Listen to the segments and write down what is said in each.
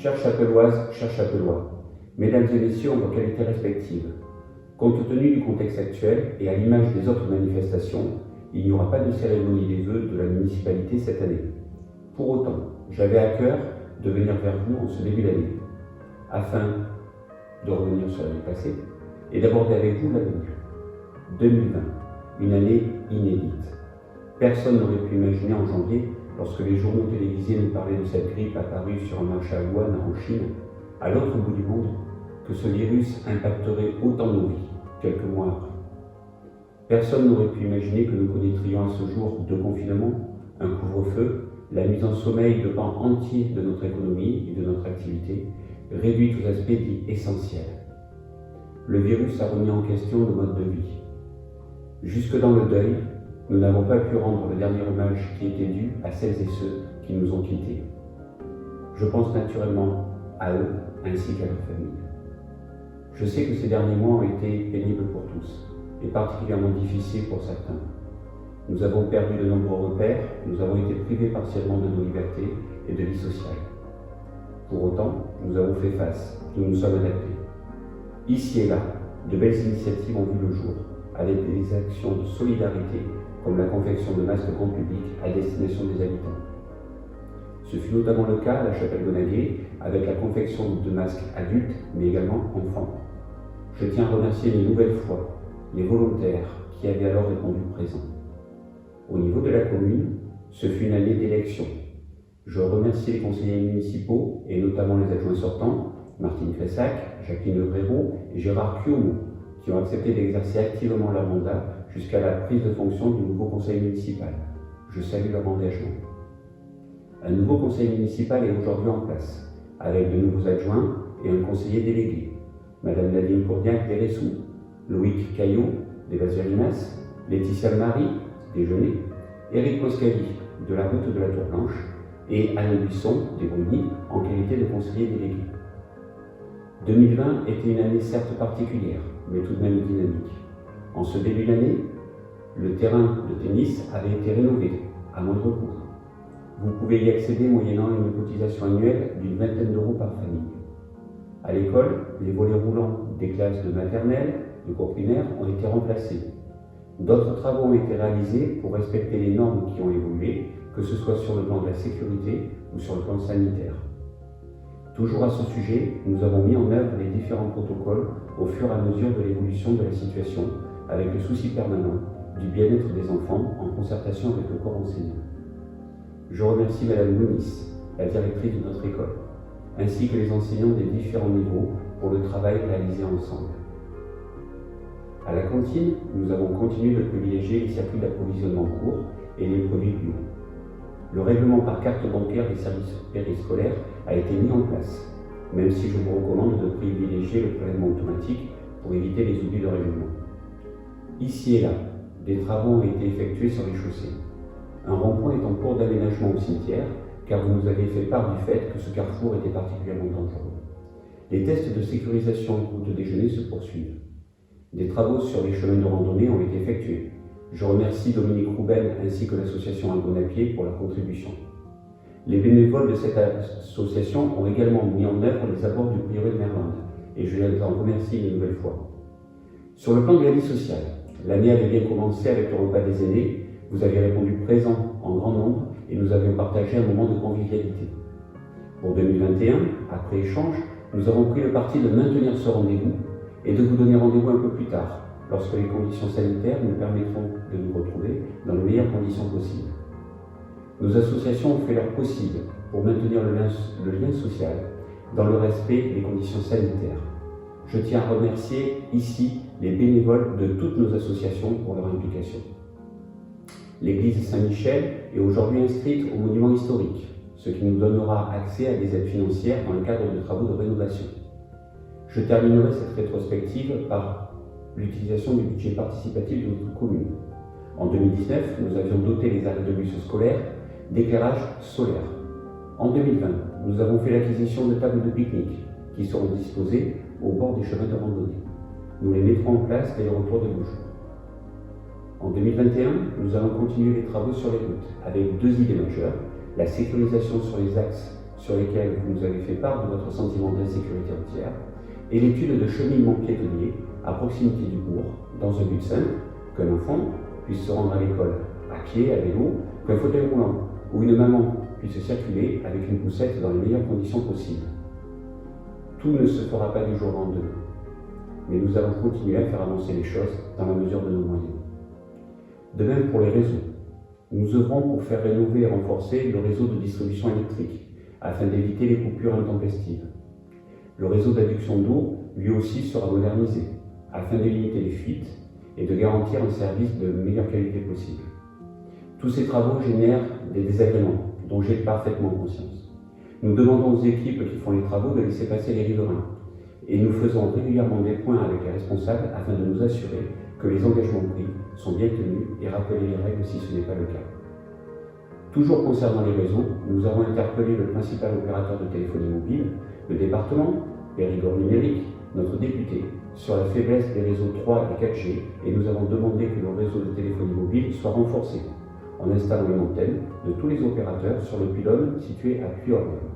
Chères Chapelloises, chers Chapellois, Mesdames et Messieurs en vos qualités respectives, compte tenu du contexte actuel et à l'image des autres manifestations, il n'y aura pas de cérémonie des vœux de la municipalité cette année. Pour autant, j'avais à cœur de venir vers vous en ce début d'année, afin de revenir sur l'année passée et d'aborder avec vous l'avenir. 2020, une année inédite. Personne n'aurait pu imaginer en janvier, lorsque les journaux télévisés nous parlaient de cette grippe apparue sur un marché à Wuhan en Chine, à l'autre bout du monde, que ce virus impacterait autant nos vies, quelques mois après. Personne n'aurait pu imaginer que nous connaîtrions à ce jour deux confinements, un couvre-feu, la mise en sommeil de pans entiers de notre économie et de notre activité, réduite aux aspects dits essentiels. Le virus a remis en question nos modes de vie. Jusque dans le deuil, nous n'avons pas pu rendre le dernier hommage qui était dû à celles et ceux qui nous ont quittés. Je pense naturellement à eux ainsi qu'à leurs familles. Je sais que ces derniers mois ont été pénibles pour tous, et particulièrement difficiles pour certains. Nous avons perdu de nombreux repères, nous avons été privés partiellement de nos libertés et de vie sociale. Pour autant, nous avons fait face, nous nous sommes adaptés. Ici et là, de belles initiatives ont vu le jour, avec des actions de solidarité, comme la confection de masques grand public à destination des habitants. Ce fut notamment le cas à la Chapelle-Gonaguet, avec la confection de masques adultes, mais également enfants. Je tiens à remercier une nouvelle fois les volontaires qui avaient alors répondu présent. Au niveau de la commune, ce fut une année d'élection. Je remercie les conseillers municipaux, et notamment les adjoints sortants, Martine Cressac, Jacqueline Brérot et Gérard Cuomo, qui ont accepté d'exercer activement leur mandat jusqu'à la prise de fonction du nouveau conseil municipal. Je salue leur engagement. Un nouveau conseil municipal est aujourd'hui en place, avec de nouveaux adjoints et un conseiller délégué. Madame Nadine Courdiac d'Eressou, Loïc Caillot des Vaselinas, Laetitia Marie des Genêts, Éric Moscavi de la route de la Tour Blanche et Alain Buisson des Brunies en qualité de conseiller délégué. 2020 était une année certes particulière, mais tout de même dynamique. En ce début d'année, le terrain de tennis avait été rénové à moindre coût. Vous pouvez y accéder moyennant une cotisation annuelle d'une vingtaine d'euros par famille. À l'école, les volets roulants des classes de maternelle, de cours primaire ont été remplacés. D'autres travaux ont été réalisés pour respecter les normes qui ont évolué, que ce soit sur le plan de la sécurité ou sur le plan sanitaire. Toujours à ce sujet, nous avons mis en œuvre les différents protocoles au fur et à mesure de l'évolution de la situation, avec le souci permanent du bien-être des enfants en concertation avec le corps enseignant. Je remercie Madame Lounis, la directrice de notre école, ainsi que les enseignants des différents niveaux pour le travail réalisé ensemble. À la cantine, nous avons continué de privilégier les circuits d'approvisionnement courts et les produits bio. Le règlement par carte bancaire des services périscolaires a été mis en place, même si je vous recommande de privilégier le prélèvement automatique pour éviter les oublis de règlement. Ici et là, des travaux ont été effectués sur les chaussées. Un rond-point est en cours d'aménagement au cimetière, car vous nous avez fait part du fait que ce carrefour était particulièrement dangereux. Les tests de sécurisation route déjeuner se poursuivent. Des travaux sur les chemins de randonnée ont été effectués. Je remercie Dominique Rouben ainsi que l'association Algon à pied pour leur contribution. Les bénévoles de cette association ont également mis en œuvre les abords du prieuré de Merlande, et je les en remercie une nouvelle fois. Sur le plan de la vie sociale, l'année avait bien commencé avec le repas des aînés. Vous avez répondu présent en grand nombre et nous avions partagé un moment de convivialité. Pour 2021, après échange, nous avons pris le parti de maintenir ce rendez-vous et de vous donner rendez-vous un peu plus tard, lorsque les conditions sanitaires nous permettront de nous retrouver dans les meilleures conditions possibles. Nos associations ont fait leur possible pour maintenir le lien social dans le respect des conditions sanitaires. Je tiens à remercier ici les bénévoles de toutes nos associations pour leur implication. L'église Saint-Michel est aujourd'hui inscrite au monument historique, ce qui nous donnera accès à des aides financières dans le cadre de travaux de rénovation. Je terminerai cette rétrospective par l'utilisation du budget participatif de notre commune. En 2019, nous avions doté les arrêts de bus scolaires d'éclairage solaire. En 2020, nous avons fait l'acquisition de tables de pique-nique qui seront disposées au bord des chemins de randonnée. Nous les mettrons en place dès le retour de nos jours. En 2021, nous allons continuer les travaux sur les routes avec deux idées majeures, la sécurisation sur les axes sur lesquels vous nous avez fait part de votre sentiment d'insécurité routière, et l'étude de cheminement piétonnier à proximité du bourg, dans un but simple, qu'un enfant puisse se rendre à l'école à pied, à vélo, qu'un fauteuil roulant, ou une maman puisse circuler avec une poussette dans les meilleures conditions possibles. Tout ne se fera pas du jour au lendemain, mais nous allons continuer à faire avancer les choses dans la mesure de nos moyens. De même pour les réseaux. Nous œuvrons pour faire rénover et renforcer le réseau de distribution électrique, afin d'éviter les coupures intempestives. Le réseau d'adduction d'eau, lui aussi, sera modernisé, afin de limiter les fuites et de garantir un service de meilleure qualité possible. Tous ces travaux génèrent des désagréments, dont j'ai parfaitement conscience. Nous demandons aux équipes qui font les travaux de laisser passer les riverains, et nous faisons régulièrement des points avec les responsables afin de nous assurer que les engagements pris sont bien tenus et rappeler les règles si ce n'est pas le cas. Toujours concernant les réseaux, nous avons interpellé le principal opérateur de téléphonie mobile, le département, Périgord Numérique, notre député, sur la faiblesse des réseaux 3 et 4G, et nous avons demandé que le réseau de téléphonie mobile soit renforcé en installant une antenne de tous les opérateurs sur le pylône situé à Puy-Orléans.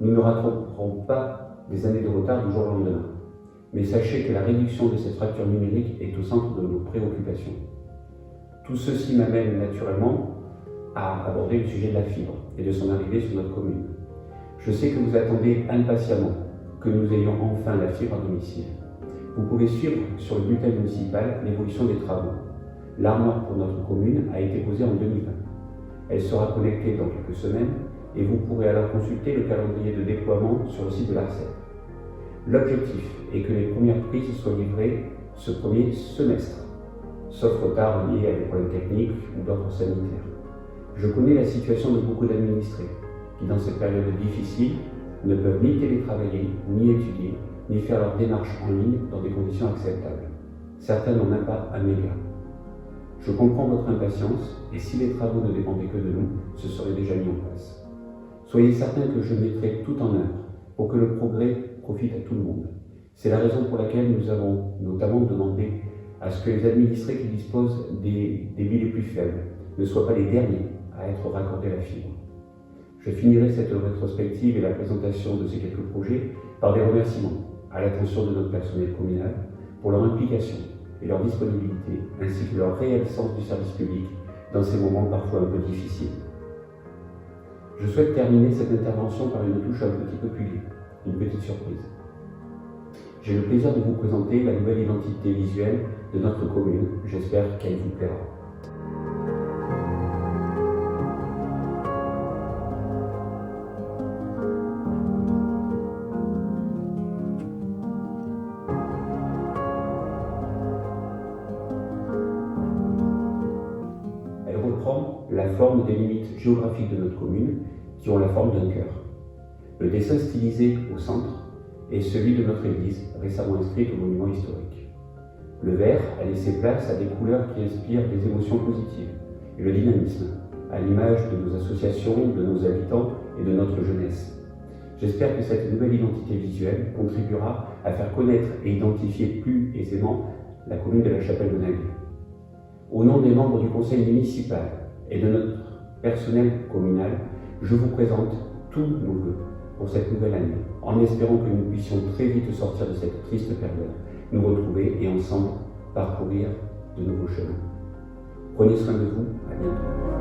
Nous ne rattraperons pas des années de retard du jour au lendemain, mais sachez que la réduction de cette fracture numérique est au centre de nos préoccupations. Tout ceci m'amène naturellement à aborder le sujet de la fibre et de son arrivée sur notre commune. Je sais que vous attendez impatiemment que nous ayons enfin la fibre à domicile. Vous pouvez suivre sur le bulletin municipal l'évolution des travaux. L'armoire pour notre commune a été posée en 2020. Elle sera connectée dans quelques semaines et vous pourrez alors consulter le calendrier de déploiement sur le site de l'ARCEP. L'objectif est que les premières prises soient livrées ce premier semestre, sauf retard lié à des problèmes techniques ou d'ordre sanitaire. Je connais la situation de beaucoup d'administrés qui, dans cette période difficile, ne peuvent ni télétravailler, ni étudier, ni faire leurs démarches en ligne dans des conditions acceptables. Certains n'ont même pas un méga. Je comprends votre impatience et si les travaux ne dépendaient que de nous, ce serait déjà mis en place. Soyez certains que je mettrai tout en œuvre pour que le progrès profite à tout le monde. C'est la raison pour laquelle nous avons notamment demandé à ce que les administrés qui disposent des débits les plus faibles ne soient pas les derniers à être raccordés à la fibre. Je finirai cette rétrospective et la présentation de ces quelques projets par des remerciements à l'attention de notre personnel communal pour leur implication et leur disponibilité, ainsi que leur réel sens du service public dans ces moments parfois un peu difficiles. Je souhaite terminer cette intervention par une touche un petit peu plus gaie, une petite surprise. J'ai le plaisir de vous présenter la nouvelle identité visuelle de notre commune. J'espère qu'elle vous plaira. Elle reprend la forme des limites géographiques de notre commune qui ont la forme d'un cœur. Le dessin stylisé au centre est celui de notre église, récemment inscrite au monument historique. Le vert a laissé place à des couleurs qui inspirent des émotions positives et le dynamisme, à l'image de nos associations, de nos habitants et de notre jeunesse. J'espère que cette nouvelle identité visuelle contribuera à faire connaître et identifier plus aisément la commune de la Chapelle-Benaguë. Au nom des membres du conseil municipal et de notre personnel communal, je vous présente tous nos vœux pour cette nouvelle année, en espérant que nous puissions très vite sortir de cette triste période, nous retrouver et ensemble parcourir de nouveaux chemins. Prenez soin de vous, à bientôt.